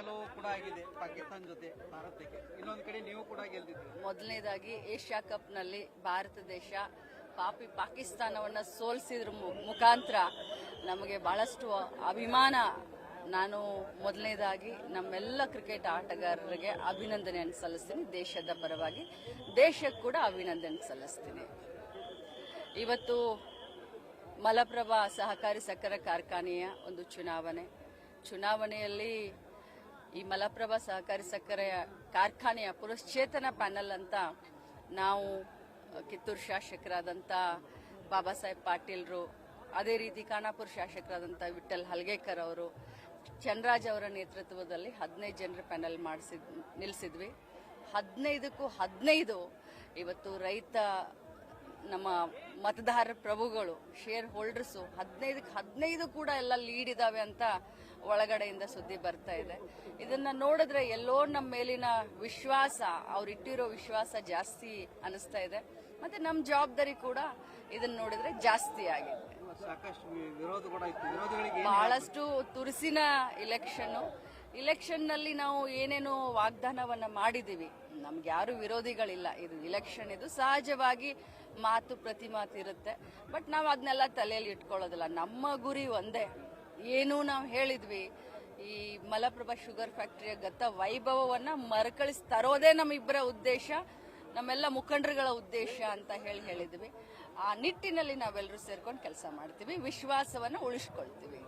ಗೆಲುವು ಕೂಡ ಆಗಿದೆ ಪಾಕಿಸ್ತಾನ ಜೊತೆ ಭಾರತಕ್ಕೆ. ಇನ್ನೊಂದು ಕಡೆ ನೀವು ಕೂಡ ಗೆಲ್ದಿದ್ದೀರಿ. ಮೊದಲನೇದಾಗಿ ಏಷ್ಯಾ ಕಪ್ ನಲ್ಲಿ ಭಾರತ ದೇಶ ಪಾಕಿಸ್ತಾನವನ್ನ ಸೋಲಿಸಿದ್ರ ಮುಖಾಂತರ ನಮಗೆ ಬಹಳಷ್ಟು ಅಭಿಮಾನ. ನಾನು ಮೊದಲನೇದಾಗಿ ನಮ್ಮೆಲ್ಲ ಕ್ರಿಕೆಟ್ ಆಟಗಾರರಿಗೆ ಅಭಿನಂದನೆಯನ್ನು ಸಲ್ಲಿಸ್ತೀನಿ. ದೇಶದ ಪರವಾಗಿ ದೇಶಕ್ಕೆ ಕೂಡ ಅಭಿನಂದನೆ ಸಲ್ಲಿಸ್ತೀನಿ. ಇವತ್ತು ಮಲಪ್ರಭಾ ಸಹಕಾರಿ ಸಕ್ಕರೆ ಕಾರ್ಖಾನೆಯ ಒಂದು ಚುನಾವಣೆಯಲ್ಲಿ ಈ ಮಲಪ್ರಭಾ ಸಹಕಾರಿ ಸಕ್ಕರೆ ಕಾರ್ಖಾನೆಯ ಪುನಶ್ಚೇತನ ಪ್ಯಾನಲ್ ಅಂತ ನಾವು ಕಿತ್ತೂರು ಶಾಸಕರಾದಂಥ ಬಾಬಾ ಸಾಹೇಬ್ ಪಾಟೀಲ್ರು, ಅದೇ ರೀತಿ ಖಾನಾಪುರ ಶಾಸಕರಾದಂಥ ವಿಠಲ್ ಹಲ್ಗೇಕರ್ ಅವರು, ಚನ್ರಾಜ್ ಅವರ ನೇತೃತ್ವದಲ್ಲಿ 15 ಜನರ ಪ್ಯಾನಲ್ ನಿಲ್ಲಿಸಿದ್ವಿ. 15ಕ್ಕೂ 15 ಇವತ್ತು ರೈತ ನಮ್ಮ ಮತದಾರ ಪ್ರಭುಗಳು, ಶೇರ್ ಹೋಲ್ಡರ್ಸು 15ಕ್ಕೆ 15 ಕೂಡ ಎಲ್ಲ ಲೀಡ್ ಇದಾವೆ ಅಂತ ಒಳಗಡೆಯಿಂದ ಸುದ್ದಿ ಬರ್ತಾ ಇದೆ. ಇದನ್ನ ನೋಡಿದ್ರೆ ಎಲ್ಲೋ ನಮ್ಮ ಮೇಲಿನ ವಿಶ್ವಾಸ, ಅವ್ರಿಟ್ಟಿರೋ ವಿಶ್ವಾಸ ಜಾಸ್ತಿ ಅನಿಸ್ತಾ ಇದೆ. ಮತ್ತೆ ನಮ್ಮ ಜವಾಬ್ದಾರಿ ಕೂಡ ಇದನ್ನ ನೋಡಿದ್ರೆ ಜಾಸ್ತಿ ಆಗಿದೆ. ಸಾಕಷ್ಟು ವಿರೋಧ ಕೂಡ ಇತ್ತು. ವಿರೋಧಿಗಳಿಗೆ ಬಹಳಷ್ಟು ತುರುಸಿನ ಇಲೆಕ್ಷನ್ ನಲ್ಲಿ ನಾವು ಏನೇನೋ ವಾಗ್ದಾನವನ್ನ ಮಾಡಿದೀವಿ. ನಮ್ಗೆ ಯಾರು ವಿರೋಧಿಗಳಿಲ್ಲ. ಇದು ಇಲೆಕ್ಷನ್, ಇದು ಸಹಜವಾಗಿ ಮಾತು ಪ್ರತಿ ಮಾತು ಇರುತ್ತೆ. ಬಟ್ ನಾವು ಅದನ್ನೆಲ್ಲ ತಲೆಯಲ್ಲಿ ಇಟ್ಕೊಳ್ಳೋದಿಲ್ಲ. ನಮ್ಮ ಗುರಿ ಒಂದೇ. ಏನು ನಾವು ಹೇಳಿದ್ವಿ, ಈ ಮಲಪ್ರಭಾ ಶುಗರ್ ಫ್ಯಾಕ್ಟರಿಯ ಗತ ವೈಭವವನ್ನ ಮರುಕಳಿಸಿ ತರೋದೇ ನಮ್ಮಿಬ್ಬರ ಉದ್ದೇಶ, ನಮ್ಮೆಲ್ಲ ಮುಖಂಡರುಗಳ ಉದ್ದೇಶ ಅಂತ ಹೇಳಿದ್ವಿ. ಆ ನಿಟ್ಟಿನಲ್ಲಿ ನಾವೆಲ್ಲರೂ ಸೇರ್ಕೊಂಡು ಕೆಲಸ ಮಾಡ್ತೀವಿ, ವಿಶ್ವಾಸವನ್ನು ಉಳಿಸ್ಕೊಳ್ತೀವಿ.